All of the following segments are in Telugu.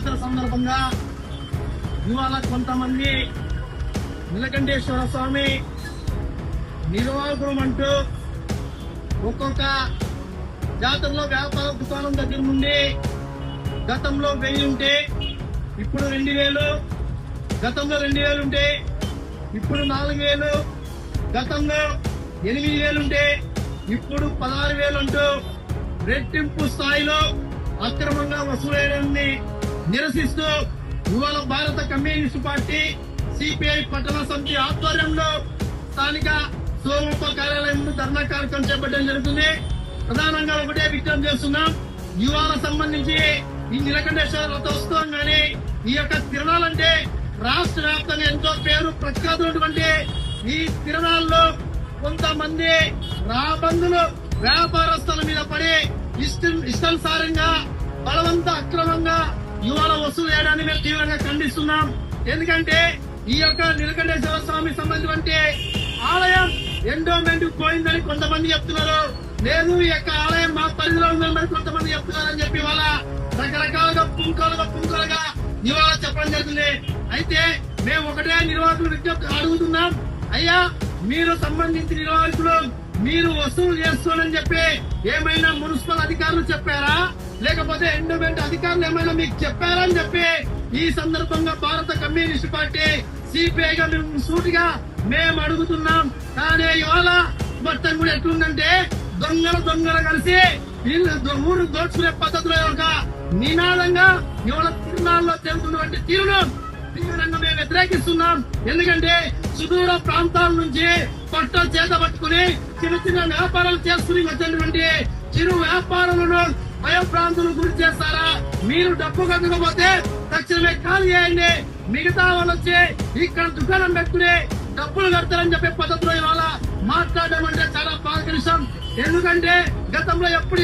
జాతర సందర్భంగా ఇవాళ కొంతమంది నీలకంఠేశ్వర స్వామి నిర్వాహకులు అంటూ ఒక్కొక్క జాతరలో వ్యాపార దుకాణం దగ్గర నుండి గతంలో 1000 ఉంటే ఇప్పుడు 2000, గతంలో 2000 ఉంటే ఇప్పుడు 4000, గతంలో 8000 ఉంటే ఇప్పుడు 16000 అంటూ రెట్టింపు స్థాయిలో అక్రమంగా వసూలయ్యడాన్ని నిరసిస్తూ ఇవాళ భారత కమ్యూనిస్టు పార్టీ సిపిఐ పట్టణ సమితి ఆధ్వర్యంలో స్థానిక సోమప్ప కార్యాలయం ముందు ధర్నా కార్యక్రమం చేపట్టడం జరుగుతుంది. ప్రధానంగా ఒకటే విజ్ఞప్తి చేస్తున్నాం. ఇవాళ సంబంధించి ఈ నీలకంఠేశ్వర రథోత్సవం గానీ ఈ యొక్క తిరణాలంటే రాష్ట్ర వ్యాప్తంగా ఎంతో పేరు ప్రఖ్యాతున్నటువంటి ఈ తిరణాల్లో కొంతమంది రాబందులు వ్యాపారస్తుల మీద పడి ఇష్టానుసారంగా బలవంత అక్రమంగా ఇవాళ వసూలు చేయడాన్ని మేము తీవ్రంగా ఖండిస్తున్నాం. ఎందుకంటే ఈ యొక్క నీలకంఠేశ్వర స్వామి సంబంధించిన ఆలయం ఎండోమెంట్ పోయిందని కొంతమంది చెప్తున్నారు. లేదు ఈ యొక్క ఆలయం మా పరిధిలో ఉందని కొంతమంది చెప్తున్నారని చెప్పి ఇవాళ రకరకాలుగా పుంకాలుగా ఇవాళ చెప్పడం జరుగుతుంది. అయితే మేము ఒకటే నిర్వాహకులు విజ్ఞప్తి అడుగుతున్నాం. అయ్యా, మీరు సంబంధించిన నిర్వాహకులు మీరు వసూలు చేస్తానని చెప్పి ఏమైనా మున్సిపల్ అధికారులు చెప్పారా, లేకపోతే ఎండోమెంట్ అధికారులు ఏమైనా మీకు చెప్పారని చెప్పి ఈ సందర్భంగా భారత కమ్యూనిస్టు పార్టీ సిపిఐగా మేము సూటిగా మేము అడుగుతున్నాం. కానీ ఇవాళ మొత్తం కూడా ఎట్లుందంటే దొంగలు కలిసి ఊరు దోచుకునే పద్ధతిలో ఒక నినాదంగా ఇవాళ తిరునాళ్ళలో జరుగుతున్నటువంటి తీరును తీవ్రంగా మేము వ్యతిరేకిస్తున్నాం. ఎందుకంటే సుదూర ప్రాంతాల నుంచి పట్టలు చేత పట్టుకుని చిన్న వ్యాపారాలు చేసుకుని వచ్చినటువంటి చిరు వ్యాపారులను భయప్రాంతులు గురి చేస్తారా? మీరు డబ్బు కట్టకపోతే తక్షణమే ఖాళీ చేయండి, మిగతా వాళ్ళు వచ్చి ఇక్కడ దుకాణం పెట్టుకుని డబ్బులు కడతారని చెప్పే పద్ధతిలో ఇవాళ మాట్లాడడం అంటే చాలా బాధకరం. ఎందుకంటే గతంలో ఎప్పుడు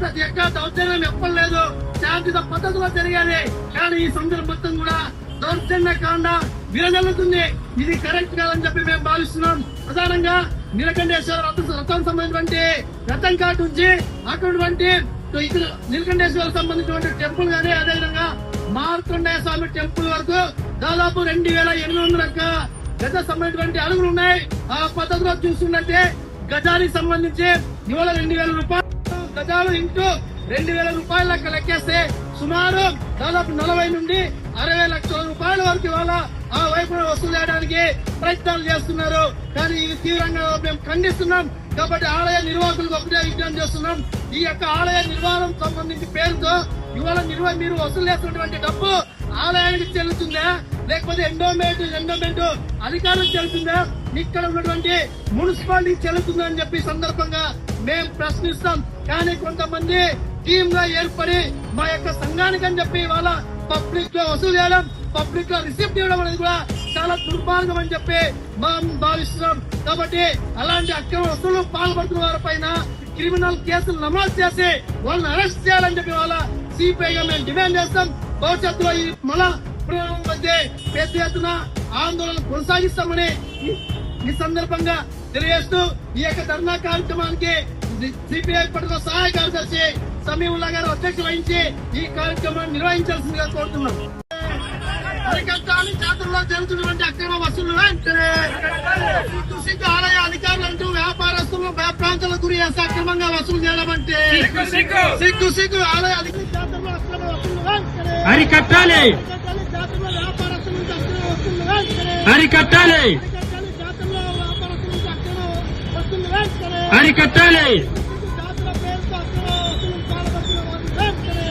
ప్రతి యొక్క దౌర్జన్యం ఎప్పలేదు, శాంతిత పద్ధతిలో జరిగేది. కానీ ఈ సందర్భం మొత్తం కూడా దౌర్జన్యకాండ విరజల్లుతుంది. ఇది కరెక్ట్ కాదని చెప్పి మేము భావిస్తున్నాం. ప్రధానంగా నీలకంఠేశ్వర రథం సంబంధించినటువంటి రథం కాటు నుంచి అటువంటి ఇక్కడ నీలకంఠేశ్వర సంబంధించినటువంటి టెంపుల్ గానీ అదేవిధంగా మార్కండేయ స్వామి టెంపుల్ వరకు దాదాపు 2800 గజ సంబంధించినటువంటి అడుగులు ఉన్నాయి. ఆ పద్ధతిలో చూస్తున్నట్టే గజానికి సంబంధించి ఇవాళ 2000 రూపాయలు గజాలు ఇంటూ 2000 రూపాయల లెక్క లెక్కేస్తే సుమారు దాదాపు 40 నుండి 60 లక్షల రూపాయల వరకు ఇవాళ ఆ వైపున వసూలు చేయడానికి ప్రయత్నాలు చేస్తున్నారు. కానీ ఇది తీవ్రంగా మేము ఖండిస్తున్నాం. కాబట్టి ఆలయ నిర్వాహకులకు ఒకటే విజ్ఞప్తి చేస్తున్నాం. ఈ యొక్క ఆలయ నిర్వహణం సంబంధించి పేరుతో ఇవాళ మీరు వసూలు చేస్తున్నటువంటి డబ్బు ఆలయానికి చెల్లుతుందా, లేకపోతే ఎండోమెంట్ అధికారులకు చెల్లుతుందా, ఇక్కడ ఉన్నటువంటి మున్సిపాలిటీ చెల్లుతుందా అని చెప్పి సందర్భంగా మేము ప్రశ్నిస్తాం. కానీ కొంతమంది టీమ్ గా ఏర్పడి మా యొక్క సంఘానికి అని చెప్పి ఇవాళ పబ్లిక్ లో వసూలు చేయడం, పబ్లిక్ లో రిసిప్ట్ ఇవ్వడం అనేది కూడా చాలా దుర్మార్గం అని చెప్పి మనం భావిస్తున్నాం. కాబట్టి అలాంటి అక్రమ వసూలు పాల్పడుతున్న వారిపైన క్రిమినల్ కేసులు నమోదు చేసి వాళ్ళని అరెస్ట్ చేయాలని చెప్పి వాళ్ళ సిపిఐగా మేము డిమాండ్ చేస్తాం. భవిష్యత్తులో ఈ మళ్ళా మధ్య పెద్ద ఎత్తున ఆందోళన కొనసాగిస్తామని ఈ సందర్భంగా తెలియజేస్తూ ఈ యొక్క ధర్నా కార్యక్రమానికి సిపిఐ పట్టణ సహాయ కార్యదర్శి సమీవుల్లా గారు అధ్యక్షత వహించి ఈ కార్యక్రమాన్ని నిర్వహించాల్సిందిగా కోరుతున్నాం. అరికట్టాలి జాతరలో జరుగుతున్నటువంటి అక్రమ వసూలు వెంటనే సిగ్గు ఆలయ అధికారులు అంటూ వ్యాపారస్తులు ప్రాంతాలకు గురి చేస్తే అక్రమంగా వసూలు చేయడం అంటే సిగ్గు ఆలయ జాతరలో అక్రమ వసూలు వెంటనే అరికట్టాలి, జాతరలో వ్యాపారస్తుల నుంచి అక్రమ వసూలు వెంటనే అరికట్టాలి, జాతరలో వ్యాపారస్తుల నుంచి అక్రమ వసూలు వెంటనే అరికట్టాలి, జాతర పేరుతో అక్రమ వసూలు పాల్పడుతున్న వారిని వెంటనే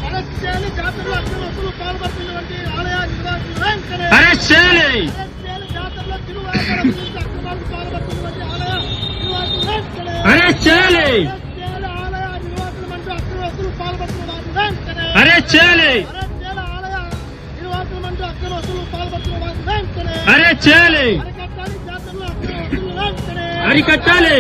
అరెస్ట్ చేయాలి, జాతరలో అక్రమ వసూలు పాల్పడుతున్నటువంటి ఆలయ నిర్వాహకులు వెంటనే అరెస్ట్ చేయాలి, జాతరలో చిరు వ్యాపారస్తుల నుంచి అక్రమాలకు పాల్పడుతున్నటువంటి ఆలయ నిర్వాహకులు వెంటనే అరెస్ట్ చేయాలి, ఆలయ నిర్వాహకులు అంటూ అక్రమ వసూలు పాల్పడుతున్న వారిని వెంటనే అరెస్ట్ చేయాలి, ఆలయ నిర్వాహకులు అంటూ అక్రమ వసూలు పాల్పడుతున్న వారిని వెంటనే అరెస్ట్ చేయాలి, అరికట్టాలి, జాతరలో అక్రమ వసూలు వెంటనే అరికట్టాలి.